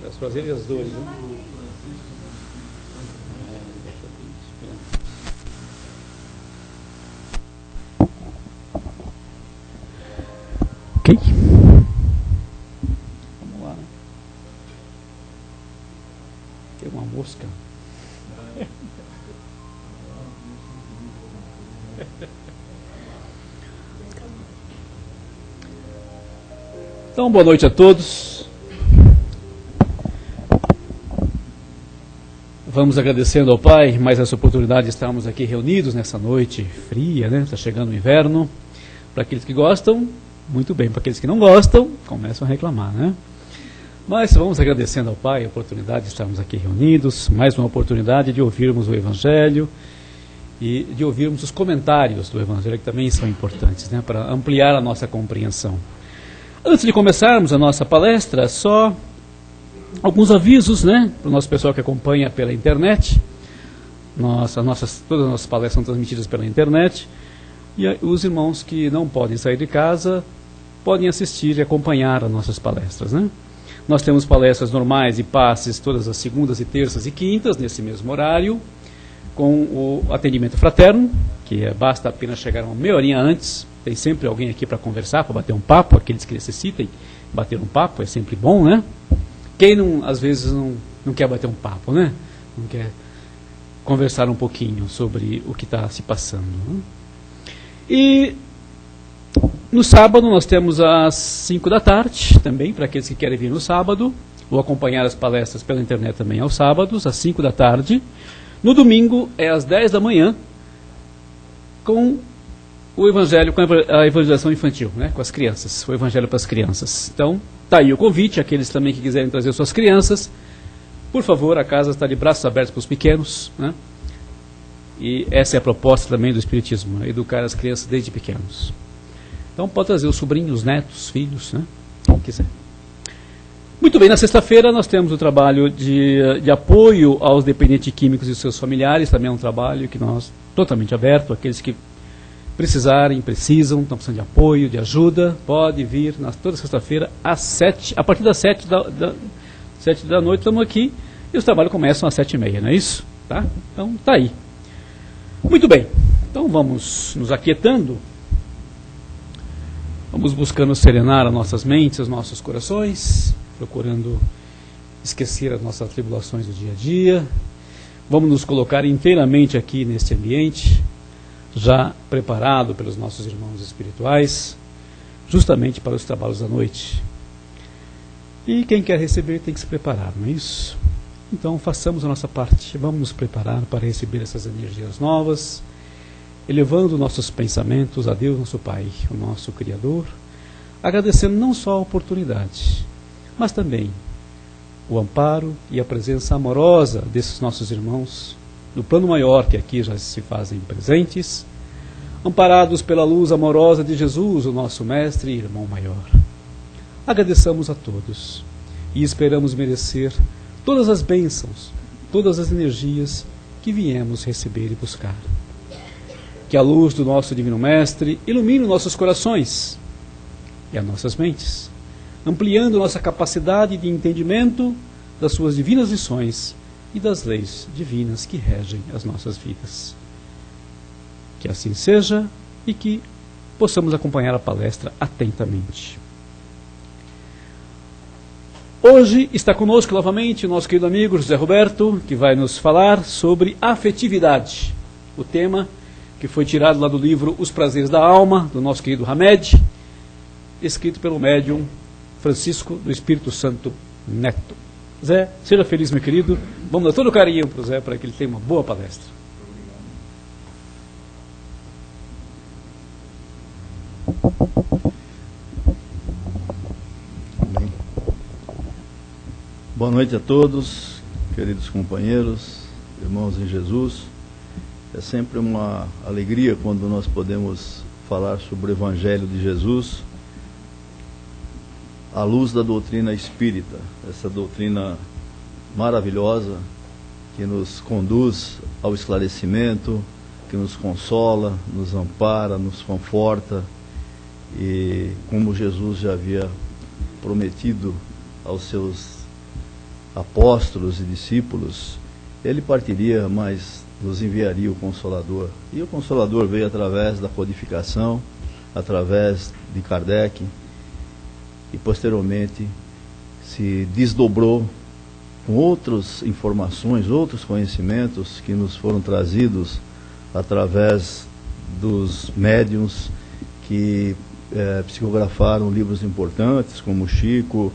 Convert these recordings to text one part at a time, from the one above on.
Os prazeres e as dores, né? Ok? Vamos lá, né? Tem uma mosca. Então, boa noite a todos. Vamos agradecendo ao Pai mais essa oportunidade de estarmos aqui reunidos nessa noite fria, né? Está chegando o inverno. Para aqueles que gostam, muito bem. Para aqueles que não gostam, começam a reclamar, né? Mas vamos agradecendo ao Pai a oportunidade de estarmos aqui reunidos, mais uma oportunidade de ouvirmos o Evangelho e de ouvirmos os comentários do Evangelho, que também são importantes, né? Para ampliar a nossa compreensão. Antes de começarmos a nossa palestra, só alguns avisos, né, para o nosso pessoal que acompanha pela internet. Todas as nossas palestras são transmitidas pela internet, e os irmãos que não podem sair de casa podem assistir e acompanhar as nossas palestras, né? Nós temos palestras normais e passes todas as segundas e terças e quintas, nesse mesmo horário, com o atendimento fraterno, que basta apenas chegar uma meia horinha antes. Tem sempre alguém aqui para conversar, para bater um papo. Aqueles que necessitem bater um papo, é sempre bom, né? Quem não, às vezes não quer bater um papo, né? Não quer conversar um pouquinho sobre o que está se passando, né? E no sábado nós temos às 5 da tarde, também, para aqueles que querem vir no sábado, ou acompanhar as palestras pela internet também aos sábados, às 5 da tarde. No domingo é às 10 da manhã, com o Evangelho, com a evangelização infantil, né, com as crianças, o Evangelho para as crianças. Então, está aí o convite, aqueles também que quiserem trazer suas crianças, por favor, a casa está de braços abertos para os pequenos, né? E essa é a proposta também do Espiritismo, né? Educar as crianças desde pequenos. Então, pode trazer os sobrinhos, netos, filhos, né? Quem quiser. Muito bem, na sexta-feira nós temos o trabalho de apoio aos dependentes químicos e seus familiares, também é um trabalho que nós, totalmente aberto, aqueles que precisarem, precisam, estão precisando de apoio, de ajuda, pode vir toda sexta-feira a partir das 7 da noite estamos aqui, e os trabalhos começam às 7h30, não é isso? Tá? Então, está aí. Muito bem, então vamos nos aquietando, vamos buscando serenar as nossas mentes, os nossos corações, procurando esquecer as nossas tribulações do dia a dia. Vamos nos colocar inteiramente aqui neste ambiente, já preparado pelos nossos irmãos espirituais, justamente para os trabalhos da noite. E quem quer receber tem que se preparar, não é isso? Então façamos a nossa parte, vamos nos preparar para receber essas energias novas, elevando nossos pensamentos a Deus, nosso Pai, o nosso Criador, agradecendo não só a oportunidade, mas também o amparo e a presença amorosa desses nossos irmãos, do plano maior que aqui já se fazem presentes, amparados pela luz amorosa de Jesus, o nosso Mestre e Irmão Maior. Agradeçamos a todos e esperamos merecer todas as bênçãos, todas as energias que viemos receber e buscar. Que a luz do nosso Divino Mestre ilumine nossos corações e as nossas mentes, ampliando nossa capacidade de entendimento das suas divinas lições e das leis divinas que regem as nossas vidas. Que assim seja e que possamos acompanhar a palestra atentamente. Hoje está conosco novamente o nosso querido amigo José Roberto, que vai nos falar sobre afetividade, o tema que foi tirado lá do livro Os Prazeres da Alma, do nosso querido Hamed, escrito pelo médium Francisco do Espírito Santo Neto. Zé, seja feliz, meu querido. Vamos dar todo o carinho para o Zé, para que ele tenha uma boa palestra. Boa noite a todos, queridos companheiros, irmãos em Jesus. É sempre uma alegria quando nós podemos falar sobre o Evangelho de Jesus à luz da doutrina espírita, essa doutrina maravilhosa que nos conduz ao esclarecimento, que nos consola, nos ampara, nos conforta, e como Jesus já havia prometido aos seus apóstolos e discípulos, ele partiria, mas nos enviaria o Consolador. E o Consolador veio através da codificação, através de Kardec, e posteriormente se desdobrou com outras informações, outros conhecimentos que nos foram trazidos através dos médiuns que psicografaram livros importantes, como Chico,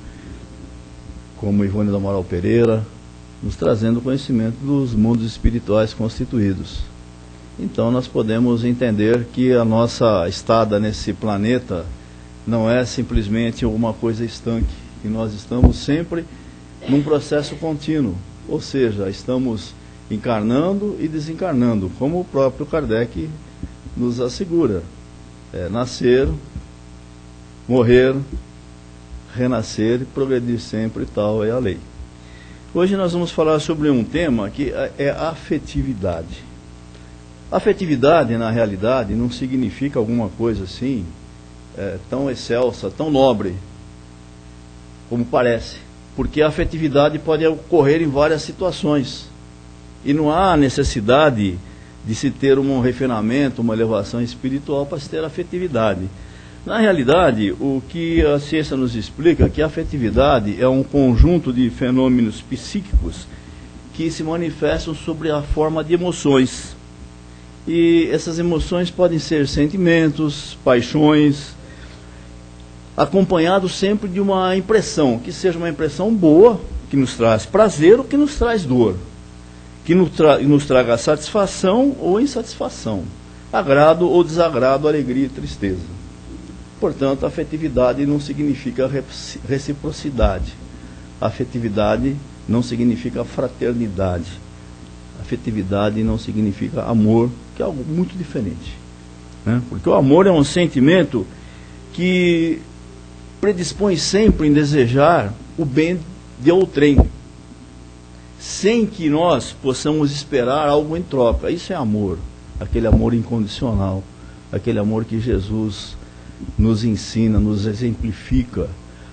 como Ivone do Amaral Pereira, nos trazendo conhecimento dos mundos espirituais constituídos. Então nós podemos entender que a nossa estada nesse planeta não é simplesmente uma coisa estanque, que nós estamos sempre num processo contínuo, ou seja, estamos encarnando e desencarnando, como o próprio Kardec nos assegura. Nascer, morrer, renascer e progredir sempre, tal é a lei. Hoje nós vamos falar sobre um tema que é a afetividade. Afetividade, na realidade, não significa alguma coisa assim tão excelsa, tão nobre, como parece. Porque a afetividade pode ocorrer em várias situações. E não há necessidade de se ter um refinamento, uma elevação espiritual para se ter afetividade. Na realidade, o que a ciência nos explica é que a afetividade é um conjunto de fenômenos psíquicos que se manifestam sobre a forma de emoções. E essas emoções podem ser sentimentos, paixões, acompanhados sempre de uma impressão, que seja uma impressão boa, que nos traz prazer ou que nos traz dor, que nos traga satisfação ou insatisfação, agrado ou desagrado, alegria e tristeza. Portanto, afetividade não significa reciprocidade. Afetividade não significa fraternidade. Afetividade não significa amor, que é algo muito diferente. Porque o amor é um sentimento que predispõe sempre em desejar o bem de outrem, sem que nós possamos esperar algo em troca. Isso é amor, aquele amor incondicional, aquele amor que Jesus nos ensina, nos exemplifica,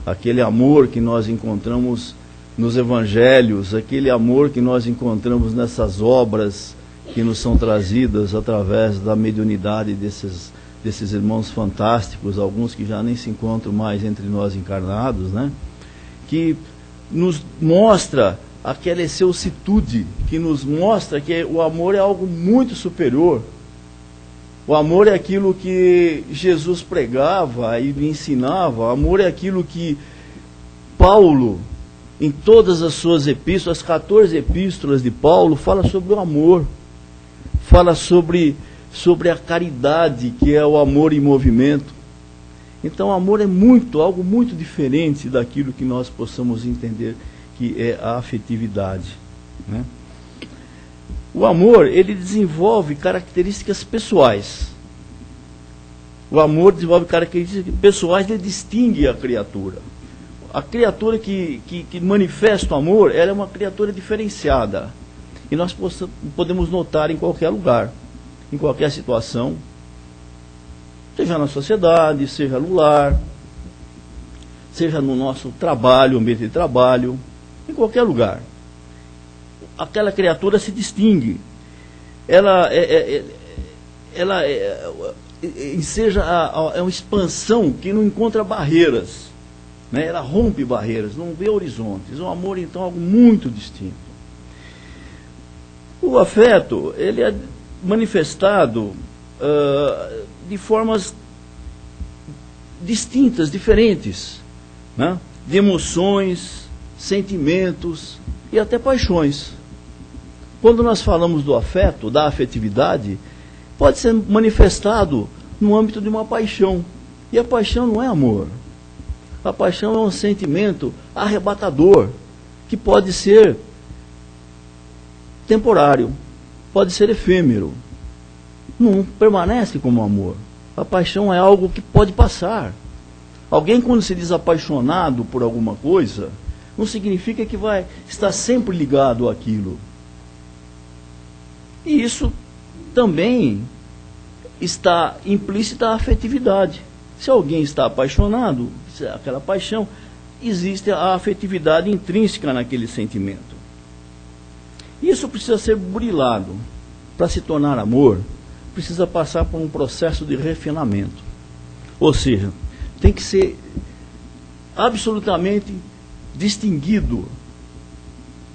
aquele amor que nós encontramos nos evangelhos, aquele amor que nós encontramos nessas obras que nos são trazidas através da mediunidade desses irmãos fantásticos, alguns que já nem se encontram mais entre nós encarnados, que nos mostra aquela excelsitude, que nos mostra que o amor é algo muito superior. O amor é aquilo que Jesus pregava e ensinava. O amor é aquilo que Paulo, em todas as suas epístolas, as 14 epístolas de Paulo, fala sobre o amor. Fala sobre a caridade, que é o amor em movimento. Então o amor é algo muito diferente daquilo que nós possamos entender que é a afetividade. O amor, ele desenvolve características pessoais. O amor desenvolve características pessoais, ele distingue a criatura. A criatura que manifesta o amor, ela é uma criatura diferenciada. E nós podemos notar em qualquer lugar, em qualquer situação, seja na sociedade, seja no lar, seja no nosso trabalho, ambiente de trabalho, em qualquer lugar. Aquela criatura se distingue. Ela seja uma expansão que não encontra barreiras, ela rompe barreiras, não vê horizontes. O amor, então, é algo muito distinto. O afeto, ele é manifestado de formas distintas, diferentes, de emoções, sentimentos e até paixões. Quando nós falamos do afeto, da afetividade, pode ser manifestado no âmbito de uma paixão. E a paixão não é amor. A paixão é um sentimento arrebatador, que pode ser temporário, pode ser efêmero. Não permanece como amor. A paixão é algo que pode passar. Alguém, quando se diz apaixonado por alguma coisa, não significa que vai estar sempre ligado àquilo. E isso também está implícita a afetividade. Se alguém está apaixonado, aquela paixão existe a afetividade intrínseca naquele sentimento. Isso precisa ser burilado. Para se tornar amor, precisa passar por um processo de refinamento. Ou seja, tem que ser absolutamente distinguido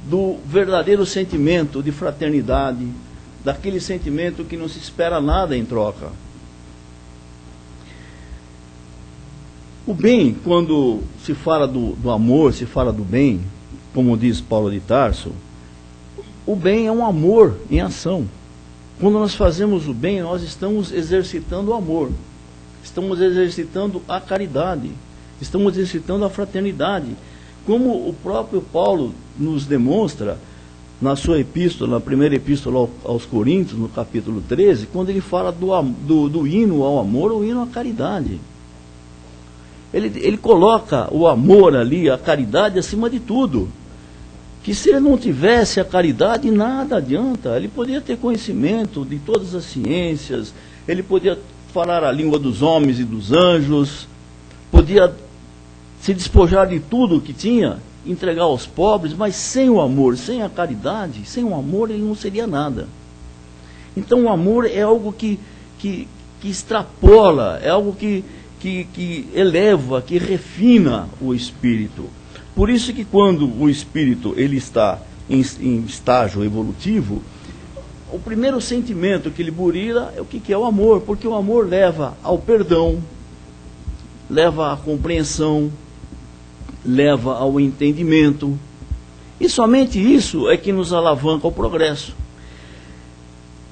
do verdadeiro sentimento de fraternidade, daquele sentimento que não se espera nada em troca. O bem, quando se fala do amor, se fala do bem, como diz Paulo de Tarso, o bem é um amor em ação. Quando nós fazemos o bem, nós estamos exercitando o amor, estamos exercitando a caridade, estamos exercitando a fraternidade, como o próprio Paulo nos demonstra na sua epístola, na primeira epístola aos Coríntios, no capítulo 13, quando ele fala do hino ao amor, o hino à caridade. Ele coloca o amor ali, a caridade, acima de tudo. Que se ele não tivesse a caridade, nada adianta. Ele poderia ter conhecimento de todas as ciências, ele podia falar a língua dos homens e dos anjos, podia se despojar de tudo que tinha, entregar aos pobres, mas sem o amor, sem a caridade, sem o amor ele não seria nada. Então o amor é algo que extrapola, é algo que eleva, que refina o espírito. Por isso que quando o espírito ele está em estágio evolutivo, o primeiro sentimento que ele burila é o que é o amor, porque o amor leva ao perdão, leva à compreensão, leva ao entendimento, e somente isso é que nos alavanca ao progresso.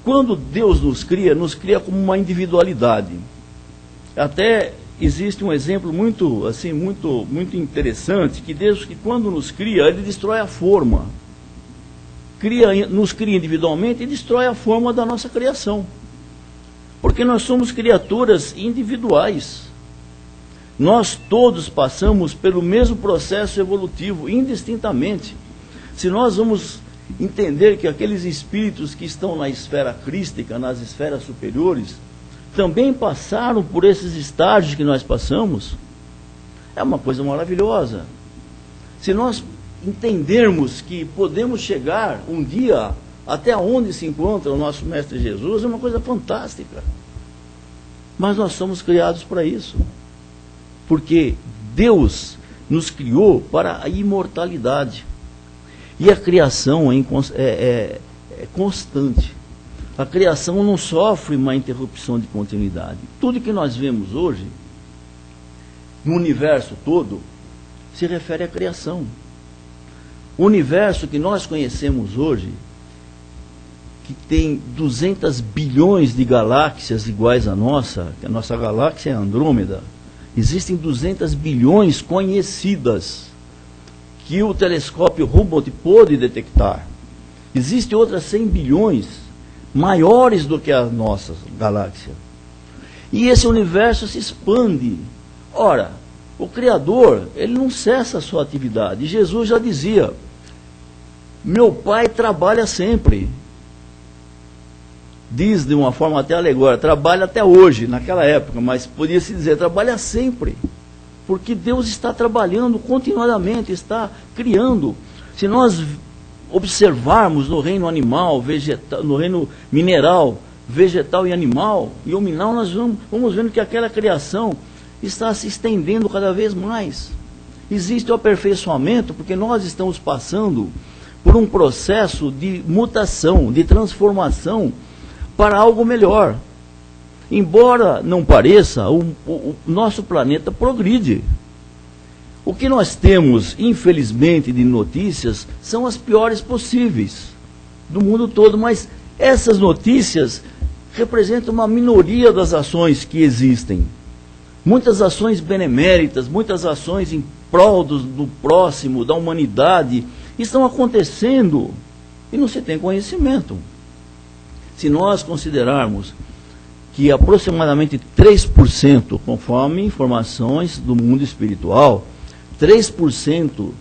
Quando Deus nos cria como uma individualidade. Até existe um exemplo muito interessante, que Deus, que quando nos cria, Ele destrói a forma. Nos cria individualmente e destrói a forma da nossa criação. Porque nós somos criaturas individuais. Nós todos passamos pelo mesmo processo evolutivo, indistintamente. Se nós vamos entender que aqueles espíritos que estão na esfera crística, nas esferas superiores, também passaram por esses estágios que nós passamos, é uma coisa maravilhosa. Se nós entendermos que podemos chegar um dia até onde se encontra o nosso Mestre Jesus, é uma coisa fantástica. Mas nós somos criados para isso. Porque Deus nos criou para a imortalidade. E a criação é constante. A criação não sofre uma interrupção de continuidade. Tudo que nós vemos hoje, no universo todo, se refere à criação. O universo que nós conhecemos hoje, que tem 200 bilhões de galáxias iguais à nossa, que a nossa galáxia é Andrômeda, existem 200 bilhões conhecidas, que o telescópio Hubble pôde detectar. Existem outras 100 bilhões, maiores do que a nossa galáxia. E esse universo se expande. Ora, o Criador, ele não cessa a sua atividade. Jesus já dizia, meu Pai trabalha sempre. Diz de uma forma até alegórica, trabalha até hoje, naquela época, mas podia se dizer, trabalha sempre. Porque Deus está trabalhando continuadamente, está criando. Se nós observarmos no reino animal, vegetal, no reino mineral, vegetal e animal, e o mineral, nós vamos vendo que aquela criação está se estendendo cada vez mais. Existe o aperfeiçoamento, porque nós estamos passando por um processo de mutação, de transformação para algo melhor. Embora não pareça, o nosso planeta progride. O que nós temos, infelizmente, de notícias são as piores possíveis do mundo todo, mas essas notícias representam uma minoria das ações que existem. Muitas ações beneméritas, muitas ações em prol do próximo, da humanidade, estão acontecendo e não se tem conhecimento. Se nós considerarmos que aproximadamente 3%, conforme informações do mundo espiritual, 3%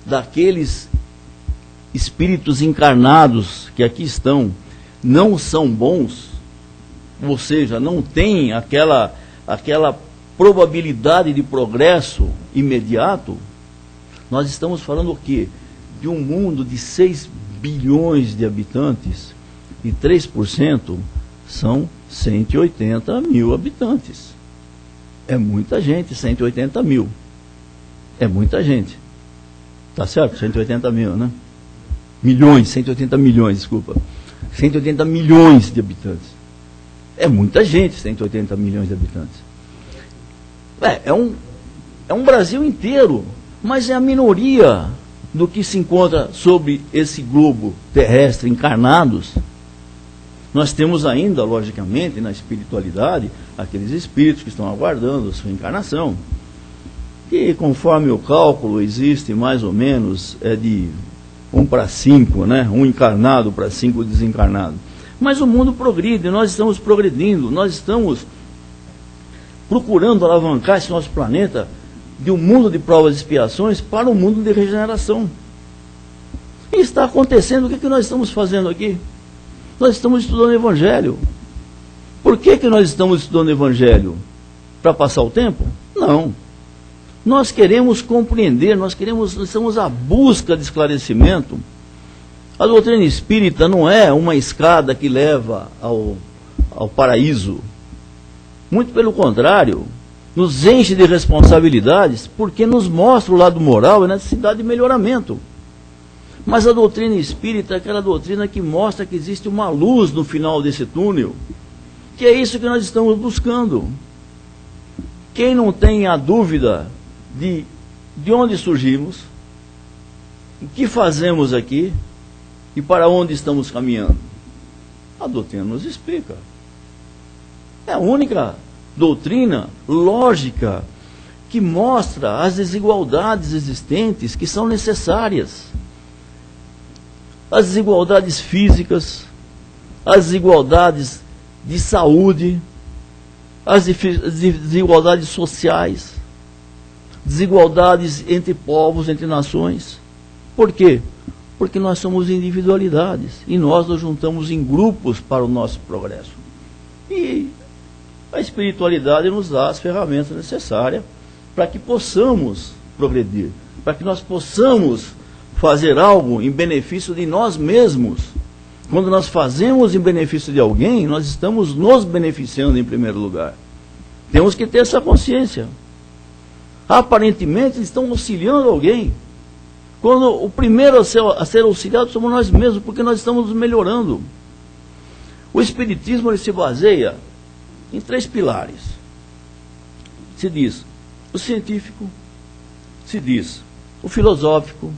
daqueles espíritos encarnados que aqui estão não são bons, ou seja, não têm aquela probabilidade de progresso imediato, Nós estamos falando o quê? De um mundo de 6 bilhões de habitantes e 3% são 180 mil habitantes. É muita gente, 180 mil. É muita gente. Tá certo? 180 mil, né? Milhões, 180 milhões, desculpa. 180 milhões de habitantes. É muita gente, 180 milhões de habitantes. É um Brasil inteiro, mas é a minoria do que se encontra sobre esse globo terrestre encarnados. Nós temos ainda, logicamente, na espiritualidade, aqueles espíritos que estão aguardando a sua encarnação, que, conforme o cálculo, existe mais ou menos de 1 para 5, né? 1 encarnado para 5 desencarnados. Mas o mundo progride, nós estamos progredindo, nós estamos procurando alavancar esse nosso planeta de um mundo de provas e expiações para um mundo de regeneração. E está acontecendo. O que nós estamos fazendo aqui? Nós estamos estudando o Evangelho. Por que nós estamos estudando o Evangelho? Para passar o tempo? Não. Nós queremos compreender, nós estamos à busca de esclarecimento. A doutrina espírita não é uma escada que leva ao paraíso. Muito pelo contrário, nos enche de responsabilidades, porque nos mostra o lado moral e a necessidade de melhoramento. Mas a doutrina espírita é aquela doutrina que mostra que existe uma luz no final desse túnel, que é isso que nós estamos buscando. Quem não tem a dúvida de onde surgimos, o que fazemos aqui e para onde estamos caminhando, a doutrina nos explica. É a única doutrina lógica que mostra as desigualdades existentes que são necessárias. As desigualdades físicas, as desigualdades de saúde, as desigualdades sociais, desigualdades entre povos, entre nações. Por quê? Porque nós somos individualidades e nós nos juntamos em grupos para o nosso progresso. E a espiritualidade nos dá as ferramentas necessárias para que possamos progredir, para que nós possamos fazer algo em benefício de nós mesmos. Quando nós fazemos em benefício de alguém, nós estamos nos beneficiando em primeiro lugar. Temos que ter essa consciência. Aparentemente estão auxiliando alguém, quando o primeiro a ser auxiliado somos nós mesmos, porque nós estamos melhorando. O Espiritismo ele se baseia em 3 pilares. Se diz o científico, se diz o filosófico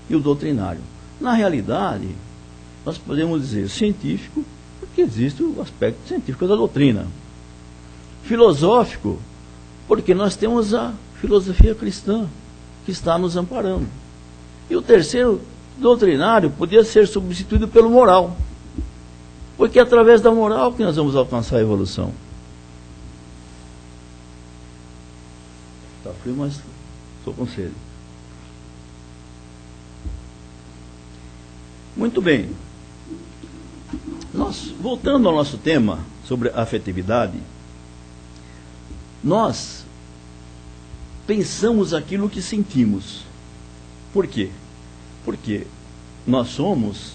e o doutrinário. Na realidade, nós podemos dizer científico, porque existe o aspecto científico da doutrina. Filosófico, porque nós temos a filosofia cristã, que está nos amparando. E o terceiro, doutrinário, podia ser substituído pelo moral, porque é através da moral que nós vamos alcançar a evolução. Está frio, mas estou com sede. Muito bem. Voltando ao nosso tema sobre a afetividade, nós pensamos aquilo que sentimos. Por quê? Porque nós somos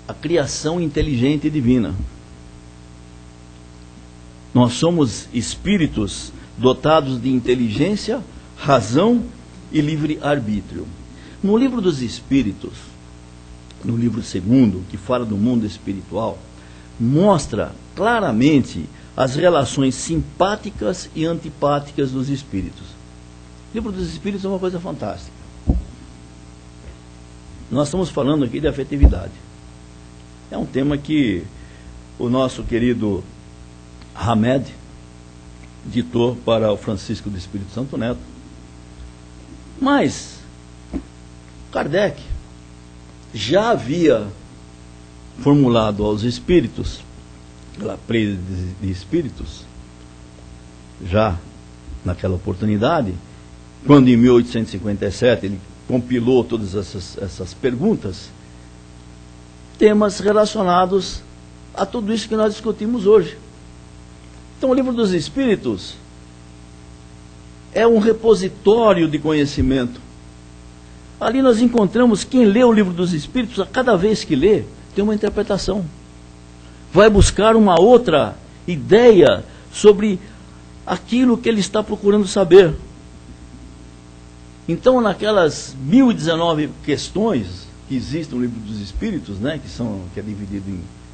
a criação inteligente e divina. Nós somos espíritos dotados de inteligência, razão e livre-arbítrio. No livro dos Espíritos, no livro 2º, que fala do mundo espiritual, mostra claramente as relações simpáticas e antipáticas dos espíritos. O livro dos Espíritos é uma coisa fantástica. Nós estamos falando aqui de afetividade. É um tema que o nosso querido Hamed ditou para o Francisco do Espírito Santo Neto. Mas Kardec já havia formulado aos espíritos, pela pleia de espíritos, já naquela oportunidade, quando em 1857 ele compilou todas essas perguntas, temas relacionados a tudo isso que nós discutimos hoje. Então o livro dos Espíritos é um repositório de conhecimento. Ali nós encontramos quem lê o Livro dos Espíritos, a cada vez que lê, tem uma interpretação. Vai buscar uma outra ideia sobre aquilo que ele está procurando saber. Então, naquelas 1019 questões que existem no Livro dos Espíritos, né, que é dividido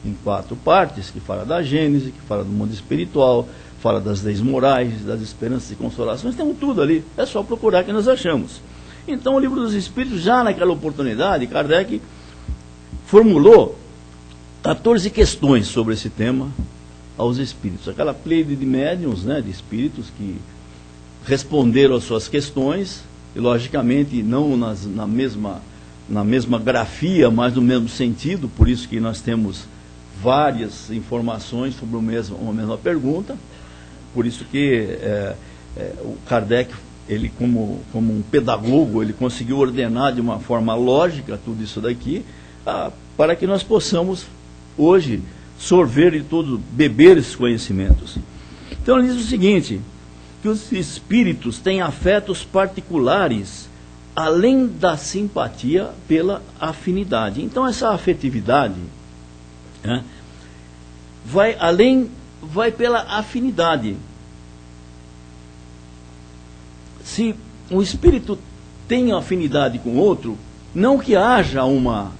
em 4 partes, que fala da Gênese, que fala do mundo espiritual, fala das leis morais, das esperanças e consolações, temos tudo ali, é só procurar que nós achamos. Então, o Livro dos Espíritos, já naquela oportunidade, Kardec formulou 14 questões sobre esse tema aos espíritos. Aquela pleide de médiuns, né, de espíritos que responderam às suas questões, e logicamente não na mesma grafia, mas no mesmo sentido, por isso que nós temos várias informações sobre uma mesma pergunta, por isso que o Kardec, ele como um pedagogo, ele conseguiu ordenar de uma forma lógica tudo isso daqui, para que nós possamos hoje sorver e todos beber esses conhecimentos. Então ele diz o seguinte, que os espíritos têm afetos particulares, além da simpatia pela afinidade. Então essa afetividade, né, vai pela afinidade. Se um espírito tem afinidade com outro, não que haja uma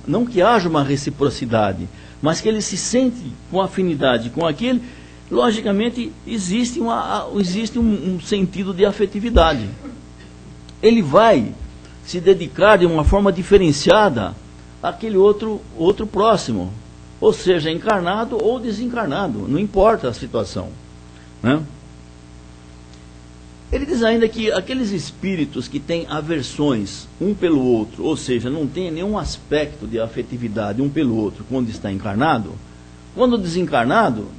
reciprocidade, mas que ele se sente com afinidade com aquele, logicamente existe um sentido de afetividade. Ele vai se dedicar de uma forma diferenciada àquele outro próximo, ou seja, encarnado ou desencarnado, não importa a situação, né? Ele diz ainda que aqueles espíritos que têm aversões um pelo outro, ou seja, não tem nenhum aspecto de afetividade um pelo outro quando está encarnado, quando desencarnado,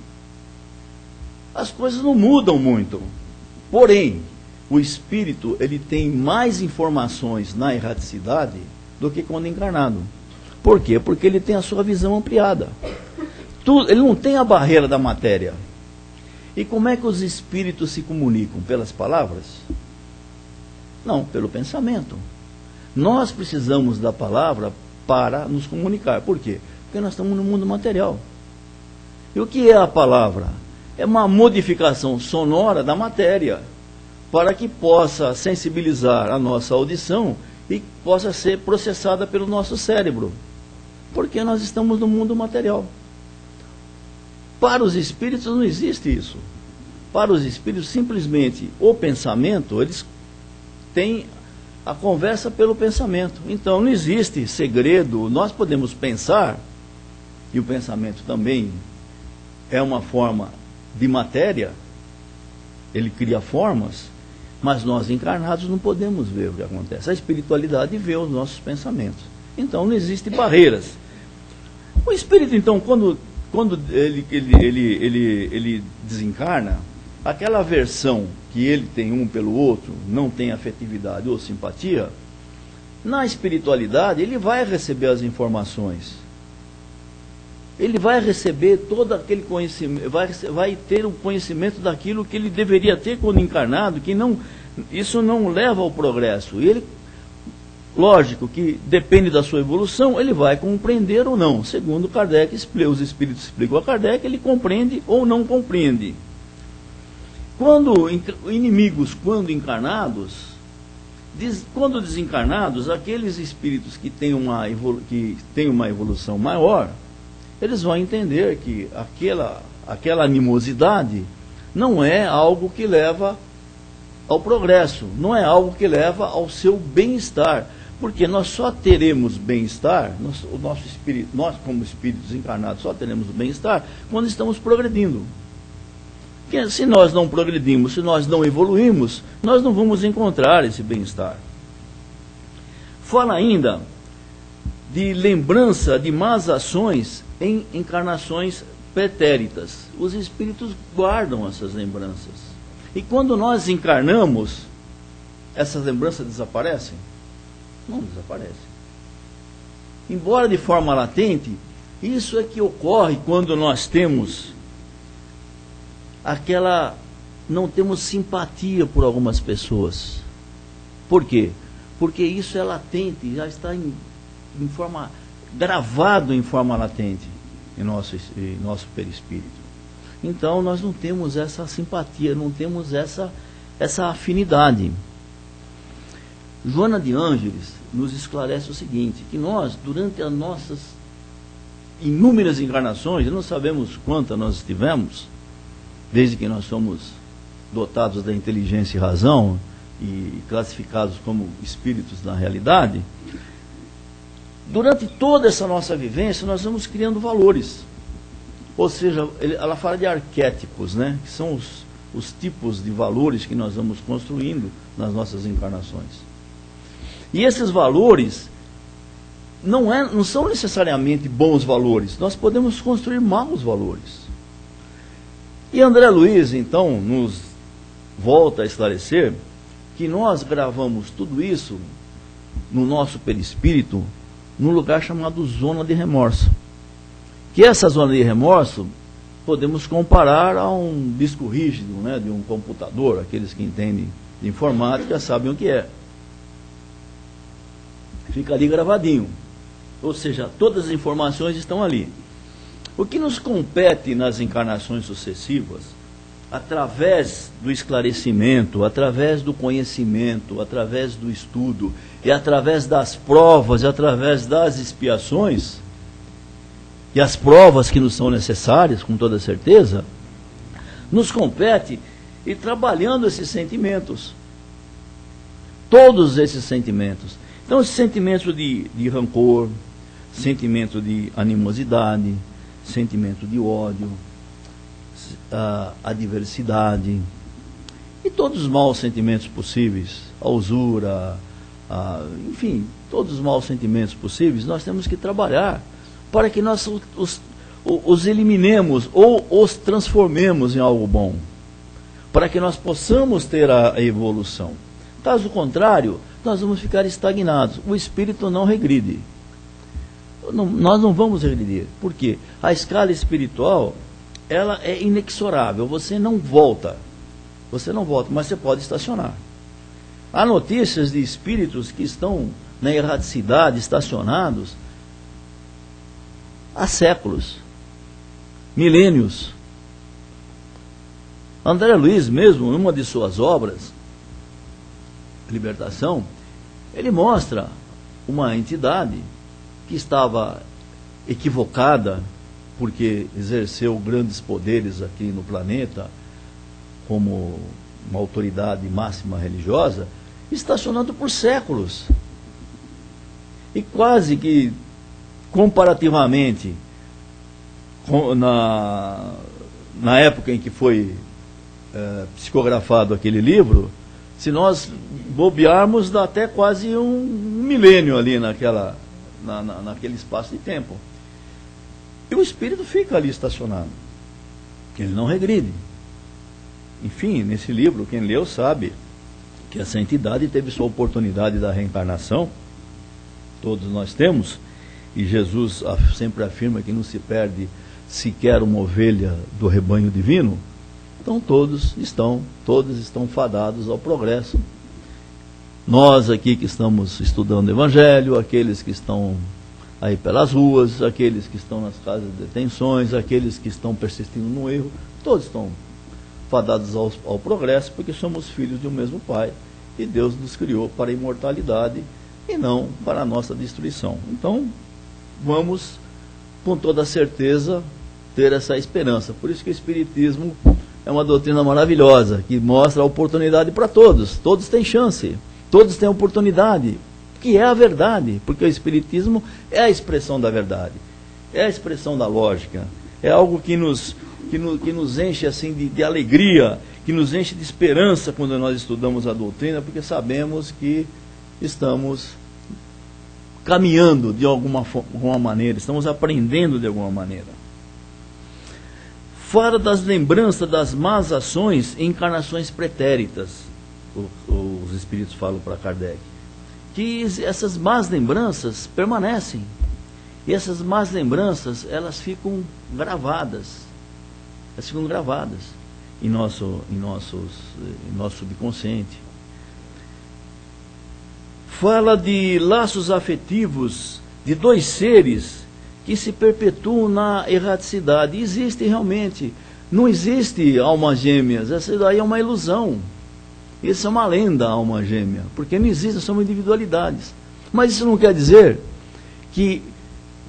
as coisas não mudam muito. Porém, o espírito, ele tem mais informações na erraticidade do que quando encarnado. Por quê? Porque ele tem a sua visão ampliada. Ele não tem a barreira da matéria. E como é que os espíritos se comunicam? Pelas palavras? Não, pelo pensamento. Nós precisamos da palavra para nos comunicar. Por quê? Porque nós estamos no mundo material. E o que é a palavra? É uma modificação sonora da matéria, para que possa sensibilizar a nossa audição e possa ser processada pelo nosso cérebro. Porque nós estamos no mundo material. Para os espíritos não existe isso. Para os espíritos, simplesmente o pensamento, eles têm a conversa pelo pensamento. Então não existe segredo, nós podemos pensar, e o pensamento também é uma forma de matéria, ele cria formas, mas nós encarnados não podemos ver o que acontece. A espiritualidade vê os nossos pensamentos. Então não existem barreiras. O espírito, então, quando ele desencarna, aquela aversão que ele tem um pelo outro, não tem afetividade ou simpatia, na espiritualidade ele vai receber as informações. Ele vai receber todo aquele conhecimento, vai ter o conhecimento daquilo que ele deveria ter quando encarnado, isso não leva ao progresso. E ele, lógico que depende da sua evolução, ele vai compreender ou não. Segundo Kardec, os espíritos explicam a Kardec, ele compreende ou não compreende. Inimigos, quando encarnados, quando desencarnados, aqueles espíritos que têm uma evolução maior, eles vão entender que aquela animosidade não é algo que leva ao progresso, não é algo que leva ao seu bem-estar, porque nós só teremos bem-estar, nós como espíritos encarnados só teremos bem-estar quando estamos progredindo. Porque se nós não progredimos, se nós não evoluímos, nós não vamos encontrar esse bem-estar. Fala ainda de lembrança de más ações em encarnações pretéritas. Os espíritos guardam essas lembranças. E quando nós encarnamos, essas lembranças desaparecem? Não desaparecem. Embora de forma latente, isso é que ocorre quando nós temos aquela não temos simpatia por algumas pessoas. Por quê? Porque isso é latente, já está gravado em forma latente em nosso perispírito. Então nós não temos essa simpatia, não temos essa afinidade. Joana de Ângeles nos esclarece o seguinte, que nós, durante as nossas inúmeras encarnações, não sabemos quantas nós tivemos, desde que nós somos dotados da inteligência e razão e classificados como espíritos na realidade, durante toda essa nossa vivência nós vamos criando valores. Ou seja, ela fala de arquétipos, né? Que são os tipos de valores que nós vamos construindo nas nossas encarnações. E esses valores não são necessariamente bons valores, nós podemos construir maus valores. E André Luiz, então, nos volta a esclarecer que nós gravamos tudo isso no nosso perispírito num lugar chamado zona de remorso. Que essa zona de remorso podemos comparar a um disco rígido, né, de um computador. Aqueles que entendem de informática sabem o que é. Fica ali gravadinho. Ou seja, todas as informações estão ali. O que nos compete nas encarnações sucessivas, através do esclarecimento, através do conhecimento, através do estudo, e através das provas, e através das expiações, e as provas que nos são necessárias, com toda certeza, nos compete ir trabalhando esses sentimentos. Todos esses sentimentos. Então, esse sentimento de rancor, sentimento de animosidade, sentimento de ódio, a adversidade e todos os maus sentimentos possíveis, a usura, enfim, todos os maus sentimentos possíveis, nós temos que trabalhar para que nós os eliminemos ou os transformemos em algo bom, para que nós possamos ter a evolução. Caso contrário, nós vamos ficar estagnados. O espírito não regride. Nós não vamos regredir. Por quê? A escala espiritual, ela é inexorável. Você não volta. Você não volta, mas você pode estacionar. Há notícias de espíritos que estão na erraticidade, estacionados há séculos, milênios. André Luiz mesmo, em uma de suas obras, Libertação, ele mostra uma entidade que estava equivocada porque exerceu grandes poderes aqui no planeta como uma autoridade máxima religiosa, estacionando por séculos. E quase que comparativamente na época em que foi psicografado aquele livro, se nós bobearmos, dá até quase um milênio ali naquele espaço de tempo. E o espírito fica ali estacionado. Ele não regride. Enfim, nesse livro, quem leu sabe que essa entidade teve sua oportunidade da reencarnação. Todos nós temos. E Jesus sempre afirma que não se perde sequer uma ovelha do rebanho divino. Então todos estão fadados ao progresso. Nós aqui que estamos estudando o Evangelho, aqueles que estão aí pelas ruas, aqueles que estão nas casas de detenções, aqueles que estão persistindo no erro, todos estão fadados ao progresso, porque somos filhos de um mesmo Pai, e Deus nos criou para a imortalidade e não para a nossa destruição. Então, vamos com toda certeza ter essa esperança. Por isso que o Espiritismo é uma doutrina maravilhosa, que mostra a oportunidade para todos. Todos têm chance, todos têm oportunidade, que é a verdade, porque o Espiritismo é a expressão da verdade, é a expressão da lógica, é algo que nos enche assim de alegria, que nos enche de esperança quando nós estudamos a doutrina, porque sabemos que estamos caminhando de alguma maneira, estamos aprendendo de alguma maneira. Fora das lembranças das más ações e encarnações pretéritas, os espíritos falam para Kardec, que essas más lembranças permanecem. E essas más lembranças, elas ficam gravadas. em nosso subconsciente. Fala de laços afetivos de dois seres que se perpetuam na erraticidade. Existe realmente, não existe almas gêmeas, essa daí é uma ilusão. Isso é uma lenda, a alma gêmea, porque não existe, são individualidades. Mas isso não quer dizer que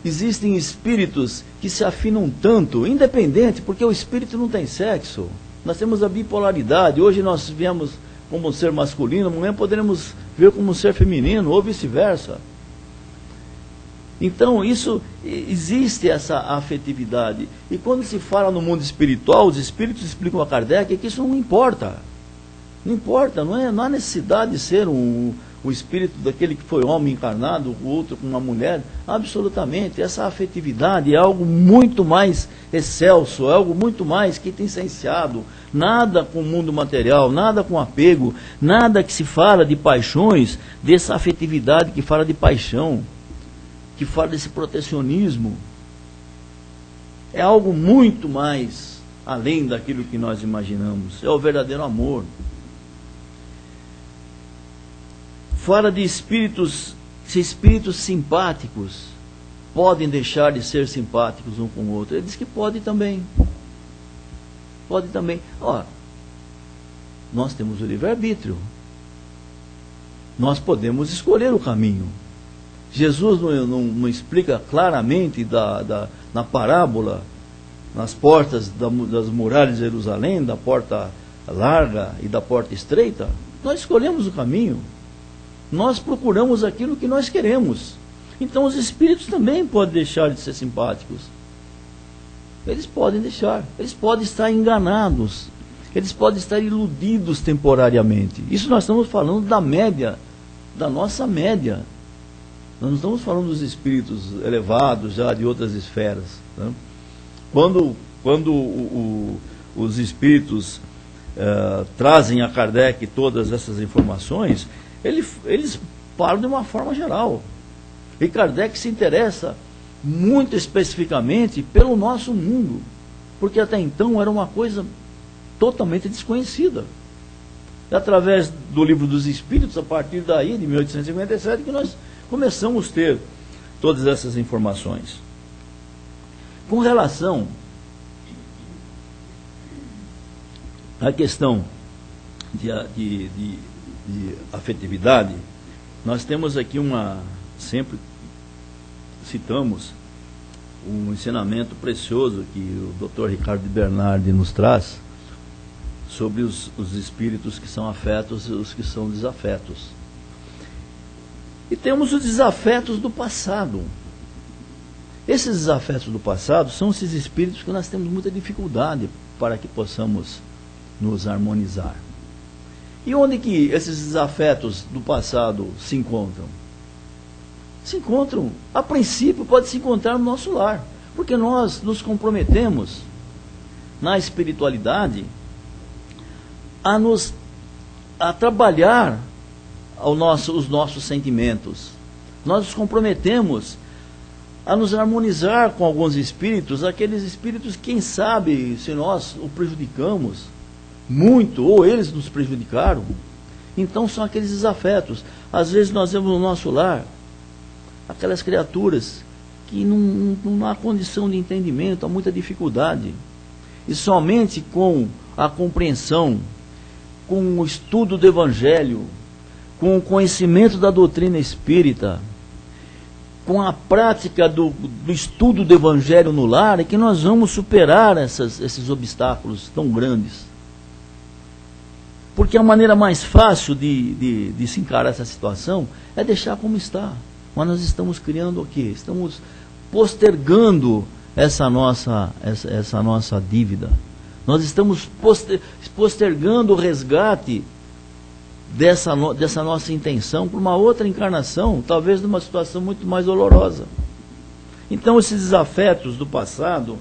existem espíritos que se afinam tanto, independente, porque o espírito não tem sexo. Nós temos a bipolaridade, hoje nós viemos como um ser masculino, amanhã poderemos ver como um ser feminino, ou vice-versa. Então, existe essa afetividade. E quando se fala no mundo espiritual, os espíritos explicam a Kardec que isso não importa. Não importa, não há necessidade de ser o espírito daquele que foi homem encarnado, o outro com uma mulher. Absolutamente, essa afetividade é algo muito mais excelso, é algo muito mais quintessenciado. Nada com o mundo material, nada com apego, nada que se fala de paixões, dessa afetividade que fala de paixão, que fala desse protecionismo. É algo muito mais além daquilo que nós imaginamos. É o verdadeiro amor. Fala de espíritos, se espíritos simpáticos podem deixar de ser simpáticos um com o outro. Ele diz que pode também. Pode também. Ó, nós temos o livre-arbítrio. Nós podemos escolher o caminho. Jesus não explica claramente na parábola, nas portas das muralhas de Jerusalém, da porta larga e da porta estreita. Nós escolhemos o caminho. Nós procuramos aquilo que nós queremos. Então os espíritos também podem deixar de ser simpáticos. Eles podem deixar. Eles podem estar enganados. Eles podem estar iludidos temporariamente. Isso nós estamos falando da média, da nossa média. Nós não estamos falando dos espíritos elevados já de outras esferas. Né? Quando os espíritos trazem a Kardec todas essas informações, eles falam de uma forma geral. E Kardec se interessa muito especificamente pelo nosso mundo, porque até então era uma coisa totalmente desconhecida. É através do Livro dos Espíritos, a partir daí, de 1857, que nós começamos a ter todas essas informações. Com relação à questão de afetividade, nós temos aqui sempre citamos um ensinamento precioso que o Dr. Ricardo de Bernardi nos traz sobre os espíritos que são afetos e os que são desafetos. E temos os desafetos do passado. Esses desafetos do passado são esses espíritos que nós temos muita dificuldade para que possamos nos harmonizar. E onde que esses desafetos do passado se encontram? Se encontram, a princípio, pode se encontrar no nosso lar, porque nós nos comprometemos na espiritualidade a trabalhar os nossos sentimentos. Nós nos comprometemos a nos harmonizar com alguns espíritos, aqueles espíritos, quem sabe, se nós o prejudicamos muito, ou eles nos prejudicaram. Então são aqueles desafetos. Às vezes nós vemos no nosso lar aquelas criaturas que não há condição de entendimento, há muita dificuldade. E somente com a compreensão, com o estudo do Evangelho, com o conhecimento da doutrina espírita, com a prática do estudo do Evangelho no lar, é que nós vamos superar esses obstáculos tão grandes. Porque a maneira mais fácil de se encarar essa situação é deixar como está. Mas nós estamos criando o quê? Estamos postergando essa nossa dívida. Nós estamos postergando o resgate dessa nossa intenção para uma outra encarnação, talvez numa situação muito mais dolorosa. Então esses desafetos do passado,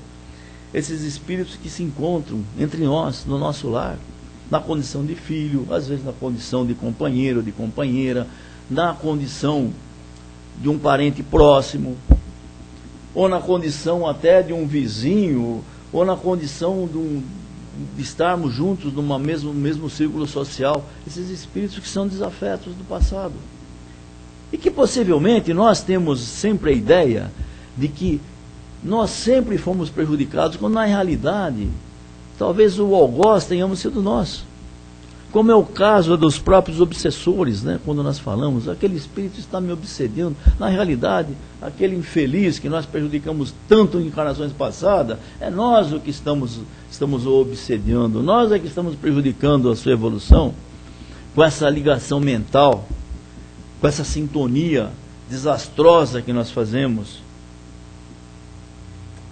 esses espíritos que se encontram entre nós, no nosso lar, na condição de filho, às vezes na condição de companheiro, de companheira, na condição de um parente próximo, ou na condição até de um vizinho, ou na condição de estarmos juntos no mesmo círculo social, esses espíritos que são desafetos do passado. E que possivelmente nós temos sempre a ideia de que nós sempre fomos prejudicados, quando na realidade, talvez o algoz tenhamos sido nós. Como é o caso dos próprios obsessores, né? Quando nós falamos, aquele espírito está me obsedando. Na realidade, aquele infeliz que nós prejudicamos tanto em encarnações passadas, é nós o que estamos o obsediando, nós é que estamos prejudicando a sua evolução, com essa ligação mental, com essa sintonia desastrosa que nós fazemos.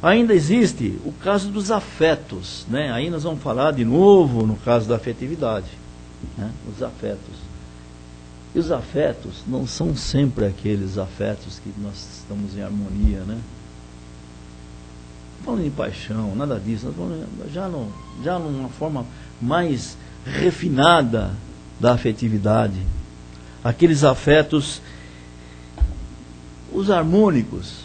Ainda existe o caso dos afetos, né? Aí nós vamos falar de novo no caso da afetividade, né? Os afetos. E os afetos não são sempre aqueles afetos que nós estamos em harmonia, né? Não falando de paixão, nada disso. Nós falando já numa forma mais refinada da afetividade. Aqueles afetos, os harmônicos,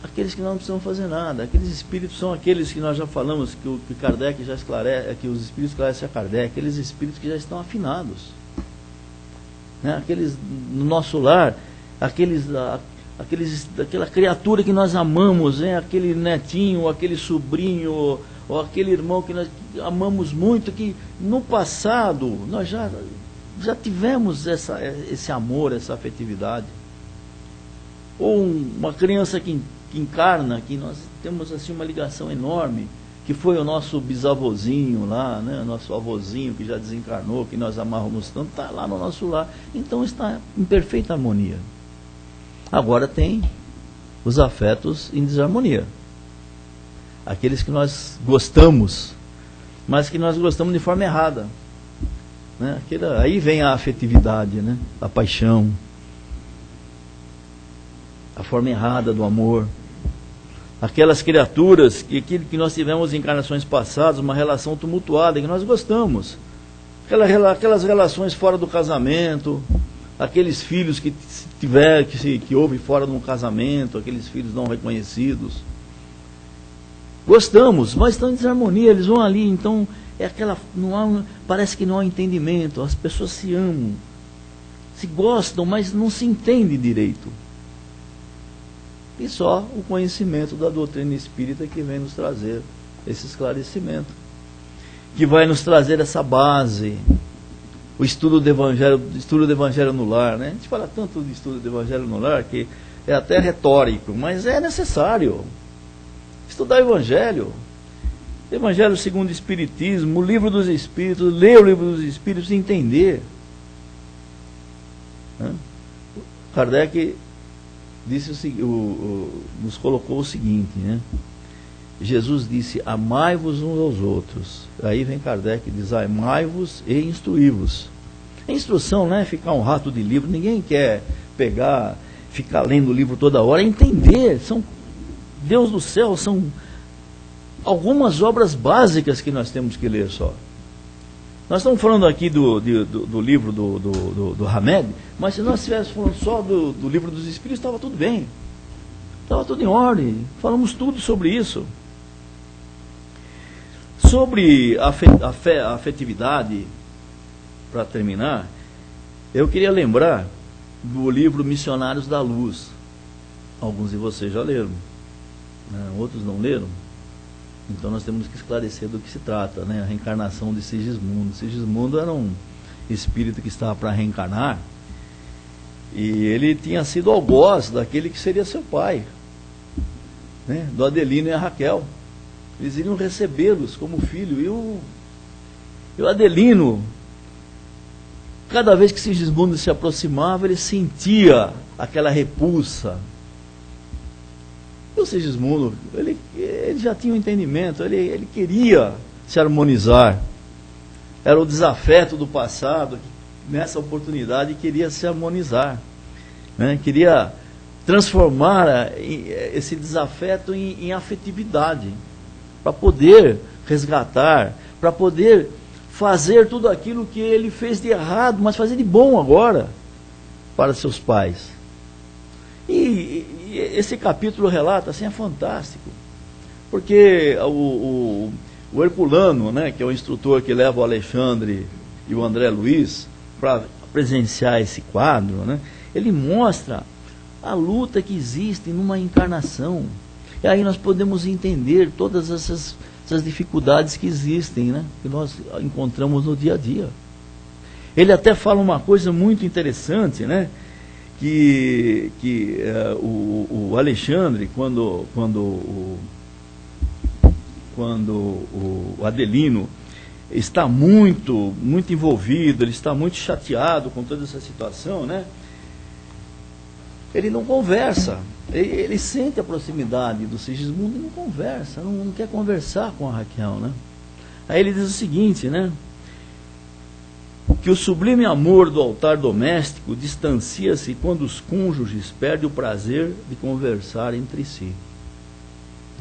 aqueles que não precisam fazer nada. Aqueles espíritos são aqueles que nós já falamos, que Kardec já esclarece, que os espíritos esclarecem a Kardec, aqueles espíritos que já estão afinados, né? Aqueles no nosso lar, aquela criatura que nós amamos, né? Aquele netinho, aquele sobrinho, ou aquele irmão que nós amamos muito, que no passado nós já tivemos esse amor, essa afetividade. Ou uma criança que encarna, que nós temos assim uma ligação enorme, que foi o nosso bisavôzinho lá, né? Nosso avôzinho que já desencarnou, que nós amávamos tanto, está lá no nosso lar. Então está em perfeita harmonia. Agora tem os afetos em desarmonia. Aqueles que nós gostamos, mas que nós gostamos de forma errada, né? Aí vem a afetividade, né? A paixão, a forma errada do amor. Aquelas criaturas que nós tivemos em encarnações passadas, uma relação tumultuada, que nós gostamos. Aquelas relações fora do casamento, aqueles filhos que houve fora de um casamento, aqueles filhos não reconhecidos. Gostamos, mas estão em desarmonia, eles vão ali, então parece que não há entendimento, as pessoas se amam, se gostam, mas não se entendem direito. E só o conhecimento da doutrina espírita que vem nos trazer esse esclarecimento, que vai nos trazer essa base, o estudo do Evangelho no lar, né? A gente fala tanto de estudo do Evangelho no lar que é até retórico, mas é necessário estudar o Evangelho segundo o Espiritismo, o Livro dos Espíritos, ler o Livro dos Espíritos e entender, né? Kardec nos colocou o seguinte, né? Jesus disse: amai-vos uns aos outros. Aí vem Kardec e diz: amai-vos e instruí-vos. A instrução não é ficar um rato de livro, ninguém quer ficar lendo o livro toda hora, é entender. Deus do céu, são algumas obras básicas que nós temos que ler só. Nós estamos falando aqui do livro do Hamed, mas se nós estivéssemos falando só do Livro dos Espíritos, estava tudo bem. Estava tudo em ordem. Falamos tudo sobre isso. Sobre a afetividade, para terminar, eu queria lembrar do livro Missionários da Luz. Alguns de vocês já leram, né? Outros não leram. Então nós temos que esclarecer do que se trata, né? A reencarnação de Sigismundo. Sigismundo era um espírito que estava para reencarnar, e ele tinha sido algoz daquele que seria seu pai, né? Do Adelino e a Raquel. Eles iriam recebê-los como filho, e o Adelino, cada vez que Sigismundo se aproximava, ele sentia aquela repulsa. E o Sigismundo, ele já tinha um entendimento, ele queria se harmonizar. Era o desafeto do passado, que nessa oportunidade queria se harmonizar, né? Queria transformar esse desafeto em afetividade, para poder resgatar, para poder fazer tudo aquilo que ele fez de errado, mas fazer de bom agora para seus pais. E esse capítulo relata, assim, é fantástico, porque o o Herculano, né, que é o instrutor que leva o Alexandre e o André Luiz para presenciar esse quadro, né, ele mostra a luta que existe numa encarnação. E aí nós podemos entender todas essas dificuldades que existem, né, que nós encontramos no dia a dia. Ele até fala uma coisa muito interessante, né, que o Alexandre, quando o Adelino está muito envolvido, ele está muito chateado com toda essa situação, né? Ele não conversa, ele sente a proximidade do Sigismundo e não conversa, não quer conversar com a Raquel, né? Aí ele diz o seguinte, né? Que o sublime amor do altar doméstico distancia-se quando os cônjuges perdem o prazer de conversar entre si,